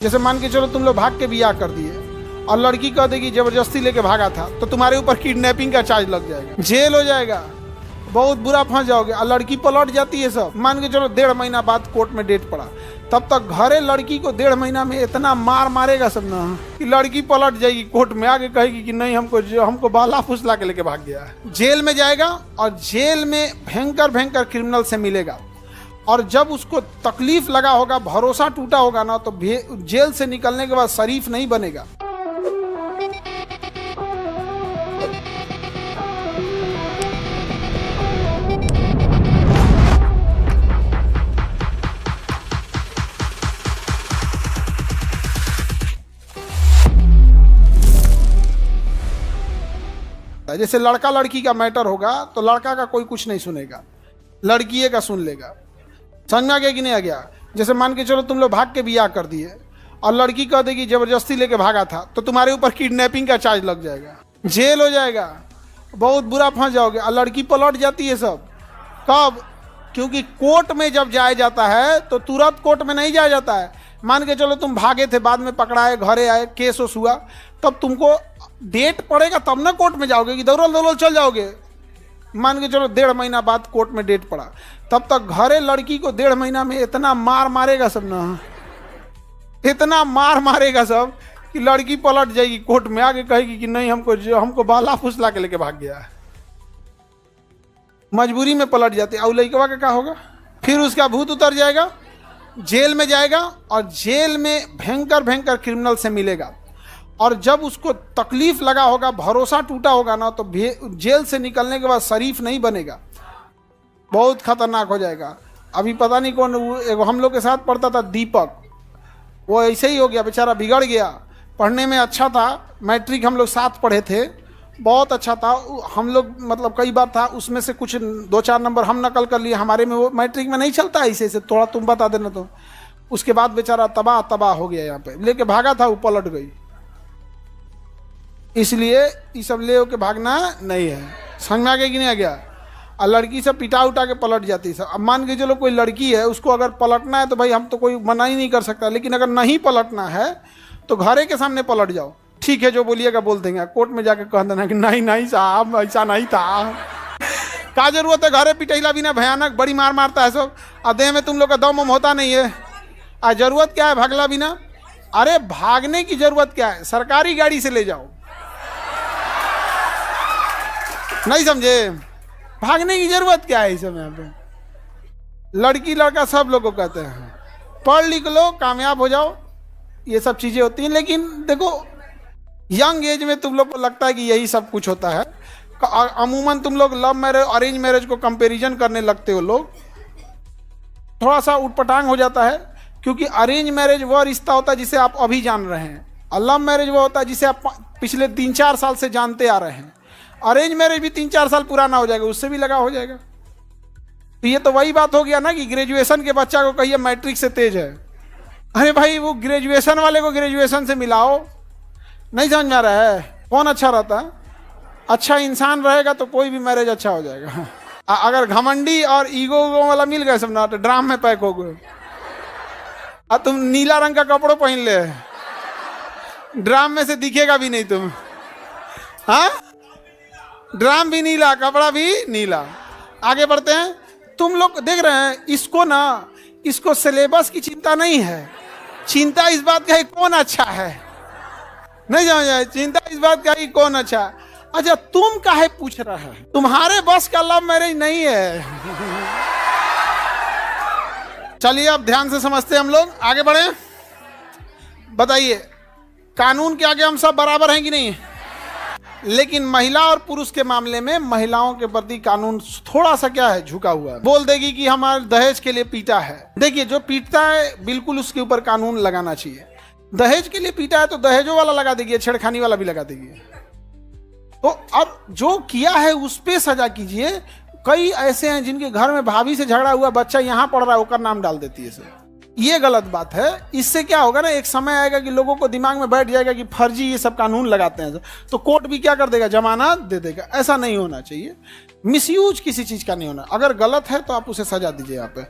जैसे मान के चलो तुम लोग भाग के बियाह कर दिए और लड़की कह देगी जबरदस्ती लेके भागा था तो तुम्हारे ऊपर किडनैपिंग का चार्ज लग जाएगा, जेल हो जाएगा, बहुत बुरा फंस जाओगे। और लड़की पलट जाती है सब, मान के चलो 1.5 महीना बाद कोर्ट में डेट पड़ा, तब तक घरे लड़की को 1.5 महीना में इतना मार मारेगा सब ना कि लड़की पलट जाएगी, कोर्ट में आके कहेगी कि नहीं हमको बाला फुसला के लेके भाग गया है। जेल में जाएगा और जेल में भयंकर भयंकर क्रिमिनल से मिलेगा और जब उसको तकलीफ लगा होगा, भरोसा टूटा होगा ना, तो जेल से निकलने के बाद शरीफ नहीं बनेगा। जैसे लड़का लड़की का मैटर होगा तो लड़का का कोई कुछ नहीं सुनेगा, लड़की का सुन लेगा। समझ में आ गया कि नहीं आ गया? जैसे मान के चलो तुम लोग भाग के बियाह कर दिए और लड़की कह देगी जबरदस्ती लेके भागा था तो तुम्हारे ऊपर किडनैपिंग का चार्ज लग जाएगा, जेल हो जाएगा, बहुत बुरा फंस जाओगे। और लड़की पलट जाती है सब, कब? क्योंकि कोर्ट में जब जाया जाता है तो तुरंत कोर्ट में नहीं जाया जाता है। मान के चलो तुम भागे थे, बाद में पकड़ाए, घरे आए, केस वोस हुआ, तब तुमको डेट पड़ेगा तब ना कोर्ट में जाओगे कि दौड़ल दौड़ल चल जाओगे। मान के चलो 1.5 महीना बाद कोर्ट में डेट पड़ा, तब तक घरे लड़की को 1.5 महीना में इतना मार मारेगा सब ना, इतना मार मारेगा सब कि लड़की पलट जाएगी, कोर्ट में आके कहेगी कि नहीं हमको बाला फुसला के लेके भाग गया है। मजबूरी में पलट जाती है। और लड़कवा का क्या होगा? फिर उसका भूत उतर जाएगा, जेल में जाएगा और जेल में भयंकर भयंकर क्रिमिनल से मिलेगा और जब उसको तकलीफ लगा होगा, भरोसा टूटा होगा ना, तो जेल से निकलने के बाद शरीफ नहीं बनेगा, बहुत खतरनाक हो जाएगा। अभी पता नहीं कौन, एगो हम लोग के साथ पढ़ता था दीपक, वो ऐसे ही हो गया, बेचारा बिगड़ गया। पढ़ने में अच्छा था, मैट्रिक हम लोग साथ पढ़े थे, बहुत अच्छा था। हम लोग मतलब कई बार था उसमें से कुछ 2-4 नंबर हम नकल कर लिए, हमारे में वो मैट्रिक में नहीं चलता ऐसे ऐसे, थोड़ा तुम बता देना। तो उसके बाद बेचारा तबाह हो गया, यहाँ पे लेके भागा था, वो पलट गई। इसलिए ये सब ले के भागना नहीं है। समझ में आ गया कि नहीं आ गया? और लड़की सब पिटा उठा के पलट जाती है सब। अब मान के चलो कोई लड़की है, उसको अगर पलटना है तो भाई हम तो कोई मना ही नहीं कर सकता, लेकिन अगर नहीं पलटना है तो घरे के सामने पलट जाओ, ठीक है जो बोलिएगा बोल देंगे, कोर्ट में जाके कह देना कि नहीं साहब ऐसा नहीं था। क्या जरूरत है घरे पिटैला बिना, भयानक बड़ी मार मारता है सब, और देह में तुम लोग का दम होता नहीं है। आ जरूरत क्या है भागला बिना? अरे भागने की जरूरत क्या है, सरकारी गाड़ी से ले जाओ। नहीं समझे? भागने की जरूरत क्या है इस समय? यहाँ पे लड़की लड़का सब लोग को कहते हैं पढ़ लिख लो, कामयाब हो जाओ, ये सब चीजें होती हैं। लेकिन देखो यंग एज में तुम लोग को लगता है कि यही सब कुछ होता है। अमूमन तुम लोग लव मैरिज अरेंज मैरिज को कंपैरिजन करने लगते हो, लोग थोड़ा सा उटपटांग हो जाता है, क्योंकि अरेंज मैरिज वह रिश्ता होता है जिसे आप अभी जान रहे हैं, और लव मैरिज वह होता है जिसे आप पिछले 3-4 साल से जानते आ रहे हैं। अरेंज मैरिज भी 3-4 साल पुराना हो जाएगा, उससे भी लगा हो जाएगा। तो ये तो वही बात हो गया ना कि ग्रेजुएशन के बच्चा को कहिए मैट्रिक से तेज है, अरे भाई वो ग्रेजुएशन वाले को ग्रेजुएशन से मिलाओ। नहीं समझ में आ रहा है? कौन अच्छा रहता है? अच्छा इंसान रहेगा तो कोई भी मैरिज अच्छा हो जाएगा। अगर घमंडी और ईगो वाला मिल गए सब ना, तो ड्राम में पैक हो गए। और तुम नीला रंग का कपड़ो पहन ले, ड्राम में से दिखेगा भी नहीं तुम। हाँ, ड्राम भी नीला, कपड़ा भी नीला। आगे बढ़ते हैं। तुम लोग देख रहे हैं इसको सिलेबस की चिंता नहीं है, चिंता इस बात का है कौन अच्छा है। नहीं समझ आए? चिंता इस बात का है कौन अच्छा है। अच्छा तुम काहे पूछ रहा है? तुम्हारे बस का लव मैरिज नहीं है। चलिए अब ध्यान से समझते हैं हम लोग, आगे बढ़े। बताइए, कानून के आगे हम सब बराबर हैं कि नहीं? लेकिन महिला और पुरुष के मामले में महिलाओं के प्रति कानून थोड़ा सा क्या है, झुका हुआ है। बोल देगी कि हमारे दहेज के लिए पीटा है। देखिए जो पीटता है बिल्कुल उसके ऊपर कानून लगाना चाहिए। दहेज के लिए पीटा है तो दहेजों वाला लगा देगी, छेड़खानी वाला भी लगा देगी। तो अब जो किया है उस पे सजा कीजिए। कई ऐसे हैं जिनके घर में भाभी से झगड़ा हुआ, बच्चा यहाँ पढ़ रहा है, उसका नाम डाल देती है सर। ये गलत बात है। इससे क्या होगा ना, एक समय आएगा कि लोगों को दिमाग में बैठ जाएगा कि फर्जी ये सब कानून लगाते हैं, तो कोर्ट भी क्या कर देगा, जमानत दे देगा। ऐसा नहीं होना चाहिए। मिसयूज किसी चीज का नहीं होना। अगर गलत है तो आप उसे सजा दीजिए यहाँ पे।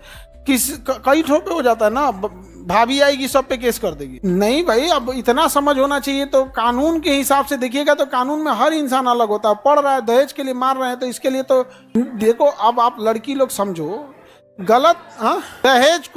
कई ठो पे हो जाता है ना, भाभी आएगी सब पे केस कर देगी। नहीं भाई, अब इतना समझ होना चाहिए। तो कानून के हिसाब से देखिएगा तो कानून में हर इंसान अलग होता है। पढ़ रहा है, दहेज के लिए मार रहे हैं, तो इसके लिए तो देखो, अब आप लड़की लोग समझो गलत। हाँ, दहेज